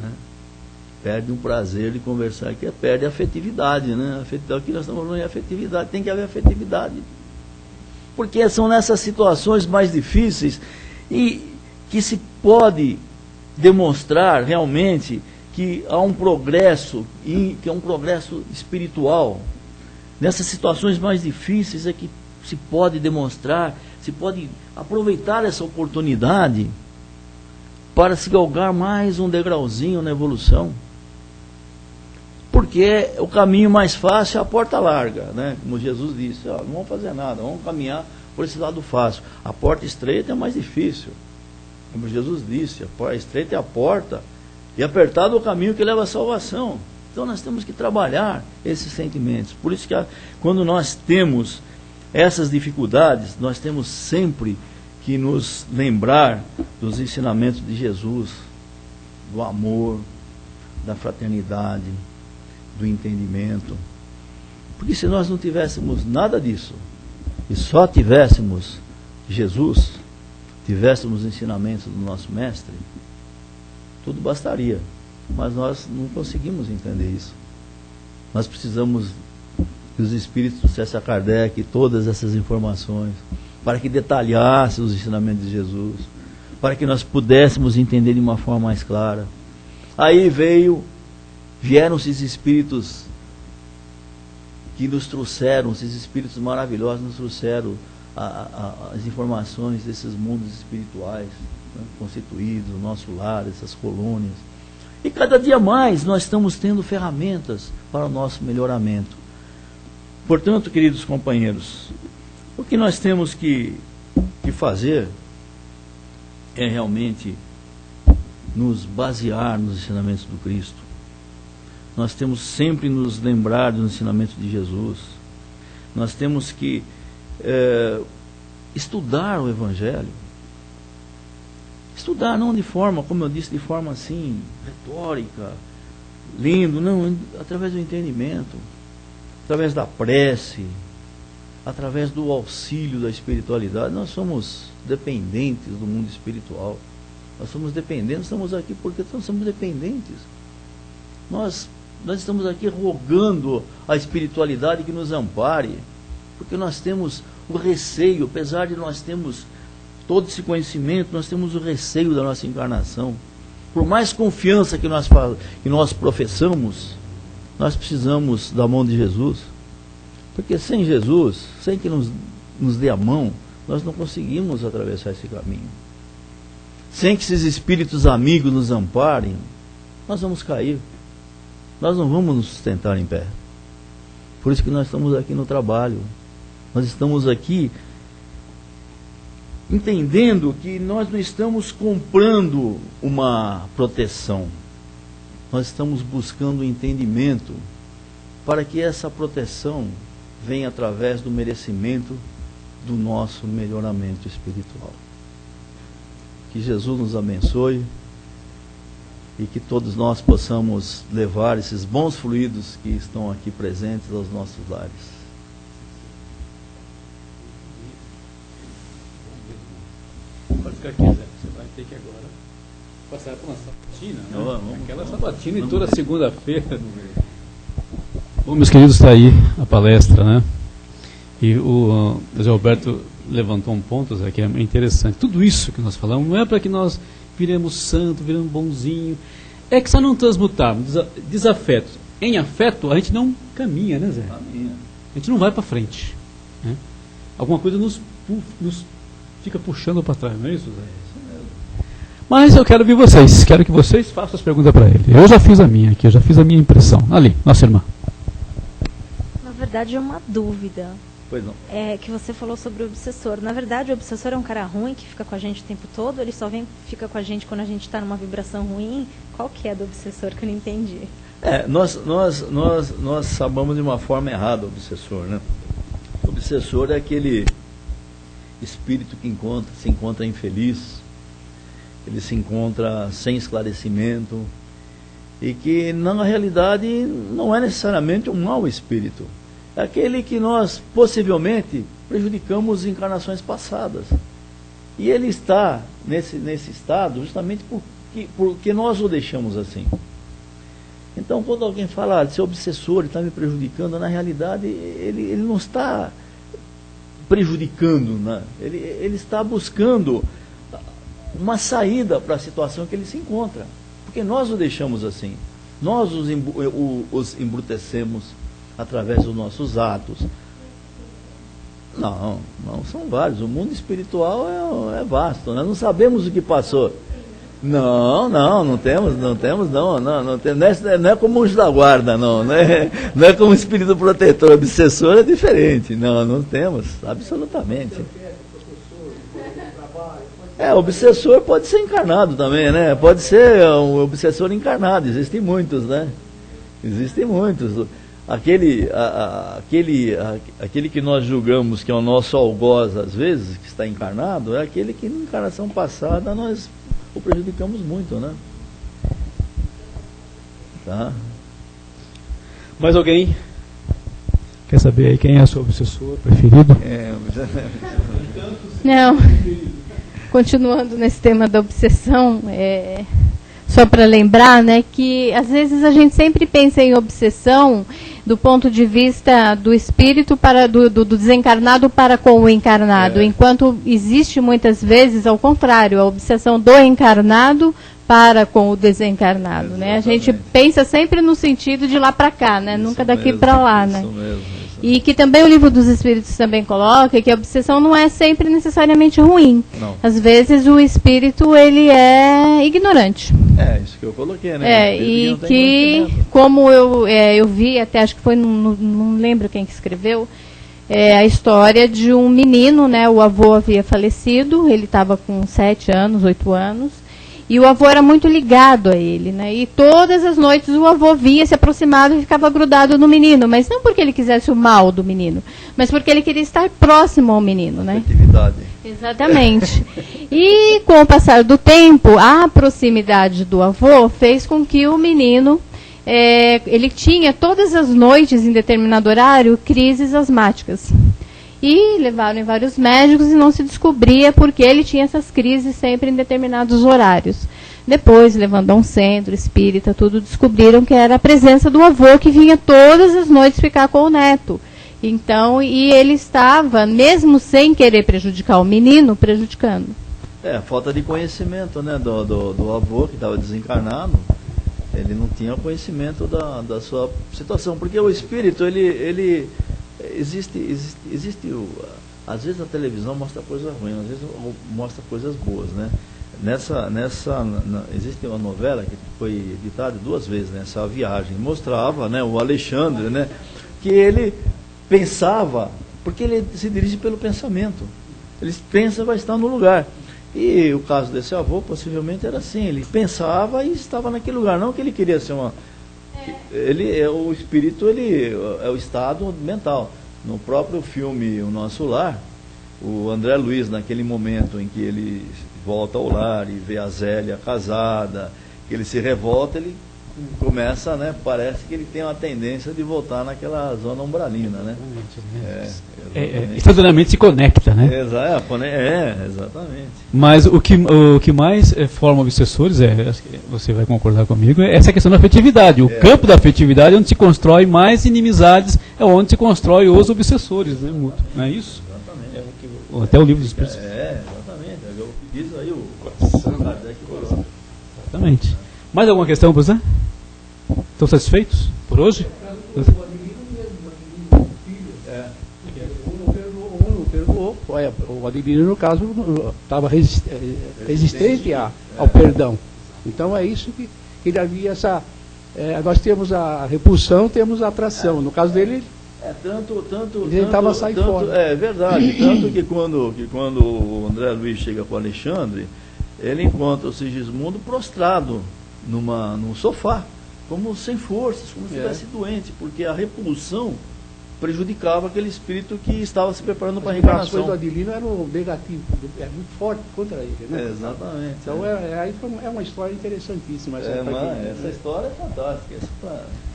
né? Perde o prazer de conversar, que perde a afetividade, né? Aqui nós estamos falando de afetividade, tem que haver afetividade. Porque são nessas situações mais difíceis e que se pode demonstrar realmente que há um progresso, que é um progresso espiritual. Nessas situações mais difíceis é que se pode demonstrar, se pode aproveitar essa oportunidade para se galgar mais um degrauzinho na evolução. Porque o caminho mais fácil é a porta larga, né? Como Jesus disse, não vamos fazer nada, vamos caminhar por esse lado fácil. A porta estreita é mais difícil. Como Jesus disse, a porta estreita é a porta e apertado é o caminho que leva à salvação. Então nós temos que trabalhar esses sentimentos. Por isso que quando nós temos essas dificuldades, nós temos sempre que nos lembrar dos ensinamentos de Jesus, do amor, da fraternidade, do entendimento. Porque se nós não tivéssemos nada disso, e só tivéssemos Jesus, tivéssemos os ensinamentos do nosso mestre, tudo bastaria. Mas nós não conseguimos entender isso. Nós precisamos que os Espíritos trouxessem a Kardec todas essas informações, para que detalhasse os ensinamentos de Jesus, para que nós pudéssemos entender de uma forma mais clara. Aí vieram esses Espíritos que nos trouxeram, esses Espíritos maravilhosos nos trouxeram as informações desses mundos espirituais, né, constituídos, o nosso lar, essas colônias. E cada dia mais nós estamos tendo ferramentas para o nosso melhoramento. Portanto, queridos companheiros, o que nós temos que fazer é realmente nos basear nos ensinamentos do Cristo. Nós temos sempre nos lembrar dos ensinamentos de Jesus. Nós temos que estudar o Evangelho. Estudar não de forma, como eu disse, de forma assim, retórica, lindo, não, através do entendimento, através da prece, através do auxílio da espiritualidade. Nós somos dependentes do mundo espiritual. Nós somos dependentes, estamos aqui porque nós somos dependentes. Nós estamos aqui rogando a espiritualidade que nos ampare, porque nós temos o receio, apesar de nós termos todo esse conhecimento, nós temos o receio da nossa encarnação. Por mais confiança que nós professamos, nós precisamos da mão de Jesus, porque sem Jesus, sem que nos dê a mão, nós não conseguimos atravessar esse caminho. Sem que esses espíritos amigos nos amparem, nós vamos cair. Nós não vamos nos sustentar em pé. Por isso que nós estamos aqui no trabalho. Nós estamos aqui entendendo que nós não estamos comprando uma proteção. Nós estamos buscando entendimento para que essa proteção venha através do merecimento do nosso melhoramento espiritual. Que Jesus nos abençoe e que todos nós possamos levar esses bons fluidos que estão aqui presentes aos nossos lares. Pode ficar aqui, Zé. Você vai ter que agora passar por uma sabatina, né? Aquela sabatina e toda segunda-feira. Bom, meus queridos, está aí a palestra, né? E o José Alberto levantou um ponto, Zé, que é interessante. Tudo isso que nós falamos não é para que nós viremos santo, viremos bonzinho. É que só não transmutarmos desafetos em afeto, a gente não caminha, né, Zé? Caminha. A gente não vai para frente. Né? Alguma coisa nos fica puxando para trás, não é isso, Zé? Mas eu quero ouvir vocês, quero que vocês façam as perguntas para ele. Eu já fiz a minha aqui, eu já fiz a minha impressão. Ali, nossa irmã. Na verdade é uma dúvida. Pois não. É que você falou sobre o obsessor. Na verdade, o obsessor é um cara ruim que fica com a gente o tempo todo, ele só fica com a gente quando a gente está numa vibração ruim. Qual que é do obsessor que eu não entendi? Nós sabemos de uma forma errada o obsessor, né? O obsessor é aquele espírito que se encontra infeliz, ele se encontra sem esclarecimento e que na realidade não é necessariamente um mau espírito. É aquele que nós possivelmente prejudicamos em encarnações passadas. E ele está nesse estado justamente porque nós o deixamos assim. Então, quando alguém fala, esse obsessor está me prejudicando, na realidade ele não está prejudicando, né? Ele está buscando uma saída para a situação que ele se encontra. Porque nós o deixamos assim. Nós os embrutecemos através dos nossos atos. Não são vários. O mundo espiritual é vasto. Nós não sabemos o que passou. Não temos, não é como anjo da guarda, não é como espírito protetor. Obsessor é diferente. Não temos, absolutamente. Obsessor pode ser encarnado também, né? Pode ser um obsessor encarnado, existem muitos, né? Existem muitos. Aquele que nós julgamos que é o nosso algoz, às vezes, que está encarnado, é aquele que na encarnação passada nós o prejudicamos muito, né? Tá? Mais alguém? Quer saber aí quem é o seu obsessor preferido? Não. Continuando nesse tema da obsessão, só para lembrar, né, que às vezes a gente sempre pensa em obsessão do ponto de vista do espírito do desencarnado para com o encarnado, enquanto existe muitas vezes, ao contrário, a obsessão do encarnado para com o desencarnado. Né? A gente pensa sempre no sentido de lá para cá, né? Nunca daqui para lá. Né? E que também o Livro dos Espíritos também coloca que a obsessão não é sempre necessariamente ruim. Não. Às vezes o espírito ele é ignorante. Isso que eu coloquei, né? E que, como eu vi, até acho que foi, não lembro quem que escreveu, a história de um menino, né? O avô havia falecido, ele estava com 7 anos, 8 anos, e o avô era muito ligado a ele, né? E todas as noites o avô vinha, se aproximava e ficava grudado no menino, mas não porque ele quisesse o mal do menino, mas porque ele queria estar próximo ao menino, né? Atividade. Exatamente. E com o passar do tempo, a proximidade do avô fez com que o menino, ele tinha todas as noites, em determinado horário, crises asmáticas. E levaram em vários médicos e não se descobria porque ele tinha essas crises sempre em determinados horários. Depois, levando a um centro espírita, tudo, descobriram que era a presença do avô que vinha todas as noites ficar com o neto. Então, e ele estava, mesmo sem querer prejudicar o menino, prejudicando. Falta de conhecimento, né, do avô que estava desencarnado. Ele não tinha conhecimento da sua situação, porque o espírito, ele existe às vezes a televisão mostra coisas ruins, às vezes mostra coisas boas, né? Existe uma novela que foi editada 2 vezes, né? Essa viagem mostrava, né, o Alexandre, né, que ele pensava, porque ele se dirige pelo pensamento, ele pensa vai estar no lugar, e o caso desse avô possivelmente era assim, ele pensava e estava naquele lugar, não que ele queria ser o espírito, ele é o estado mental. No próprio filme O Nosso Lar, o André Luiz, naquele momento em que ele volta ao lar e vê a Zélia casada, que ele se revolta, ele começa, né, parece que ele tem uma tendência de voltar naquela zona umbralina, né? Instantaneamente se conecta, né? Exatamente. Mas o que mais forma obsessores, você vai concordar comigo, é essa questão da afetividade. O campo da afetividade é onde se constrói mais inimizades, é onde se constrói os obsessores, né, Mútuo? Não é isso? Exatamente. Até o Livro dos Espíritos. Exatamente. É o que diz aí o coração. Exatamente. Mais alguma questão, professor? Estão satisfeitos por hoje? O Adilino, no caso, estava resistente ao perdão. Então é isso que ele havia essa... nós temos a repulsão, temos a atração. No caso dele, ele tentava sair fora. É verdade. Tanto que quando o André Luiz chega com o Alexandre, ele encontra o Sigismundo prostrado num sofá, como sem forças, como se estivesse doente, porque a repulsão prejudicava aquele espírito que estava se preparando para a reencarnação. As coisas do Adilino eram negativas, é muito forte contra ele, né? Exatamente. Então aí é uma história interessantíssima. Essa história é fantástica. Esse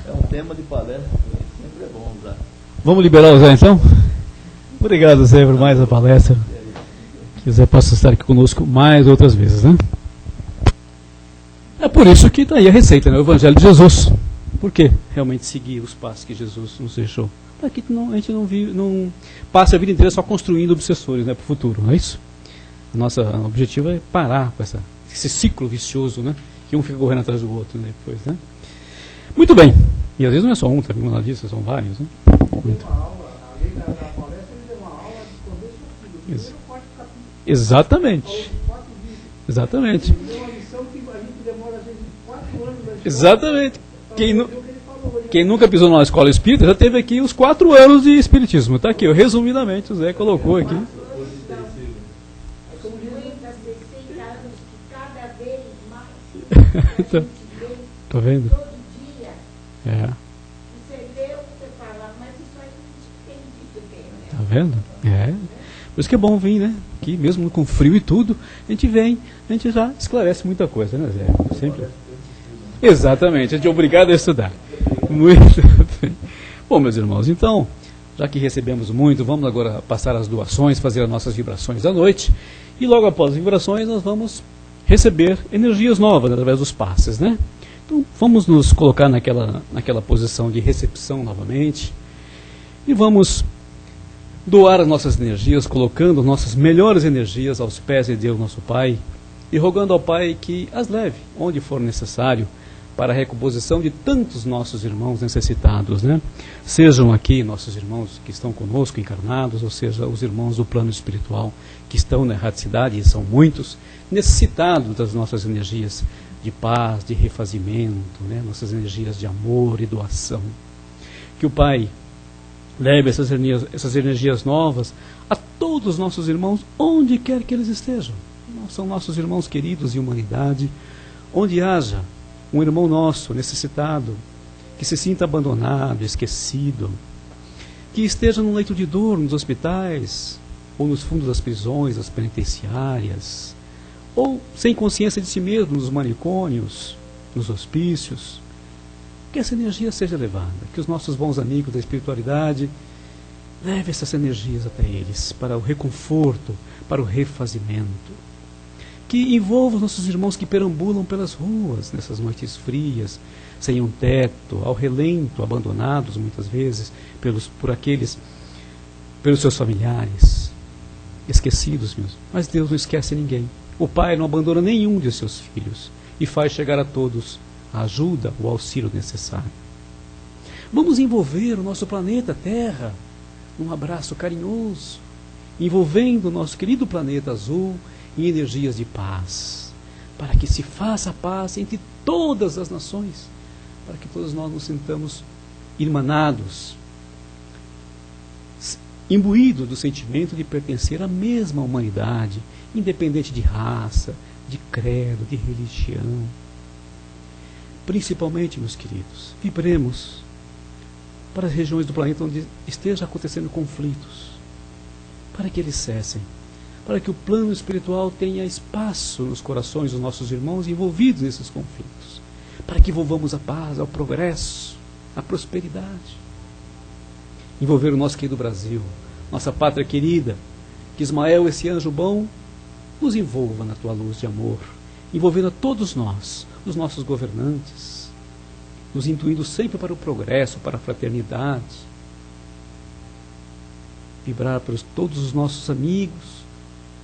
é um tema de palestra, sempre é bom usar. Vamos liberar o Zé então? Obrigado, Zé, por mais a palestra. Que o Zé possa estar aqui conosco mais outras vezes, né? É por isso que está aí a receita, né? O Evangelho de Jesus. Por quê? Realmente seguir os passos que Jesus nos deixou. Para que a gente não passe a vida inteira só construindo obsessores, né, para o futuro, não é isso? Nosso objetivo é parar com esse ciclo vicioso, né? Que um fica correndo atrás do outro, né, depois, né? Muito bem. E às vezes não é só um, também, como ela disse, são vários, né? Muito. Exatamente. Exatamente. Exatamente. Quem nunca pisou numa escola espírita já teve aqui os 4 anos de espiritismo. Está aqui, resumidamente, o Zé colocou aqui. Tá vendo? Tá vendo? Por isso que é bom vir, né? Aqui, mesmo com frio e tudo, a gente vem, a gente já esclarece muita coisa, né, Zé? Sempre. Exatamente, a gente é obrigado a estudar. Muito bem. Bom, meus irmãos, então, já que recebemos muito, vamos agora passar as doações, fazer as nossas vibrações da noite. E logo após as vibrações, nós vamos receber energias novas através dos passes, né? Então, vamos nos colocar naquela posição de recepção novamente. E vamos doar as nossas energias, colocando nossas melhores energias aos pés de Deus, nosso Pai, e rogando ao Pai que as leve, onde for necessário, para a recomposição de tantos nossos irmãos necessitados, né? Sejam aqui nossos irmãos que estão conosco encarnados, ou seja, os irmãos do plano espiritual que estão na erraticidade, e são muitos, necessitados das nossas energias de paz, de refazimento, né? Nossas energias de amor e doação. Que o Pai leve essas energias novas a todos os nossos irmãos, onde quer que eles estejam. São nossos irmãos queridos de humanidade, onde haja um irmão nosso necessitado, que se sinta abandonado, esquecido, que esteja num leito de dor nos hospitais, ou nos fundos das prisões, das penitenciárias, ou sem consciência de si mesmo nos manicômios, nos hospícios. Que essa energia seja levada, que os nossos bons amigos da espiritualidade levem essas energias até eles, para o reconforto, para o refazimento. Que envolva os nossos irmãos que perambulam pelas ruas nessas noites frias, sem um teto, ao relento, abandonados muitas vezes pelos seus familiares, esquecidos mesmo. Mas Deus não esquece ninguém. O Pai não abandona nenhum de seus filhos e faz chegar a todos a ajuda, o auxílio necessário. Vamos envolver o nosso planeta Terra num abraço carinhoso, envolvendo o nosso querido planeta azul em energias de paz, para que se faça a paz entre todas as nações, para que todos nós nos sintamos irmanados, imbuídos do sentimento de pertencer à mesma humanidade, independente de raça, de credo, de religião. Principalmente, meus queridos, vibremos para as regiões do planeta onde esteja acontecendo conflitos, para que eles cessem, para que o plano espiritual tenha espaço nos corações dos nossos irmãos envolvidos nesses conflitos, para que envolvamos a paz, ao progresso, a prosperidade. Envolver o nosso querido Brasil, nossa pátria querida, que Ismael, esse anjo bom, nos envolva na tua luz de amor, envolvendo a todos nós, os nossos governantes, nos intuindo sempre para o progresso, para a fraternidade, vibrar pelos todos os nossos amigos,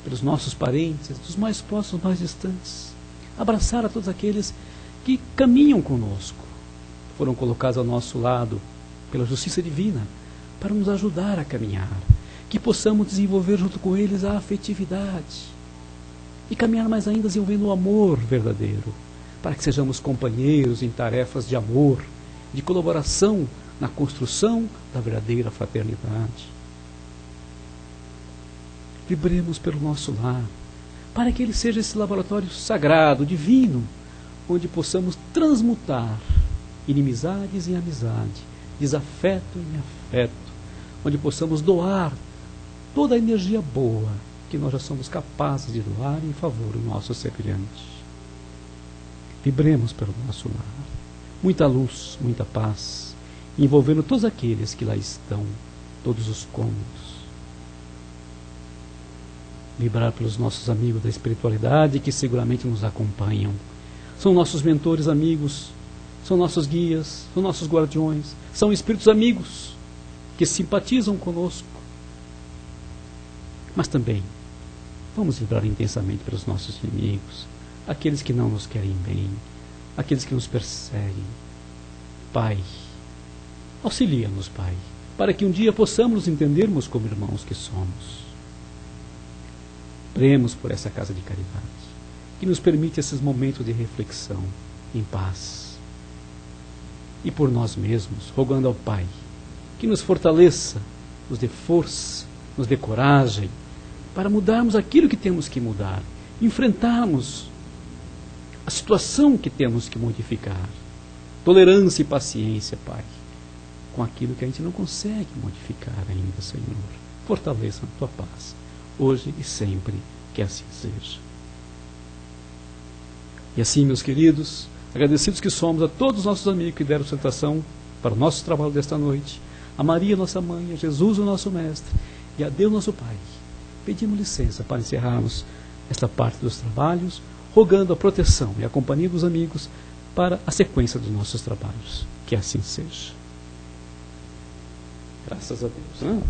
pelos nossos parentes, dos mais próximos, mais distantes, abraçar a todos aqueles que caminham conosco, foram colocados ao nosso lado pela justiça divina para nos ajudar a caminhar, que possamos desenvolver junto com eles a afetividade e caminhar mais ainda desenvolvendo o amor verdadeiro, para que sejamos companheiros em tarefas de amor, de colaboração na construção da verdadeira fraternidade. Vibremos pelo nosso lar, para que ele seja esse laboratório sagrado, divino, onde possamos transmutar inimizades em amizade, desafeto em afeto, onde possamos doar toda a energia boa que nós já somos capazes de doar em favor do nosso semelhante. Vibremos pelo nosso lar. Muita luz, muita paz, envolvendo todos aqueles que lá estão, todos os cômodos. Vibrar pelos nossos amigos da espiritualidade que seguramente nos acompanham. São nossos mentores amigos, são nossos guias, são nossos guardiões, são espíritos amigos que simpatizam conosco. Mas também vamos vibrar intensamente pelos nossos inimigos, aqueles que não nos querem bem, aqueles que nos perseguem. Pai, auxilia-nos, Pai, para que um dia possamos nos entendermos como irmãos que somos. Oremos por essa casa de caridade, que nos permite esses momentos de reflexão em paz. E por nós mesmos, rogando ao Pai, que nos fortaleça, nos dê força, nos dê coragem, para mudarmos aquilo que temos que mudar, enfrentarmos a situação que temos que modificar. Tolerância e paciência, Pai, com aquilo que a gente não consegue modificar ainda, Senhor. Fortaleça a Tua paz, hoje e sempre, que assim seja. E assim, meus queridos, agradecidos que somos a todos os nossos amigos que deram sustentação para o nosso trabalho desta noite, a Maria, nossa mãe, a Jesus, o nosso mestre, e a Deus, nosso Pai, pedimos licença para encerrarmos esta parte dos trabalhos, rogando a proteção e a companhia dos amigos para a sequência dos nossos trabalhos. Que assim seja. Graças a Deus.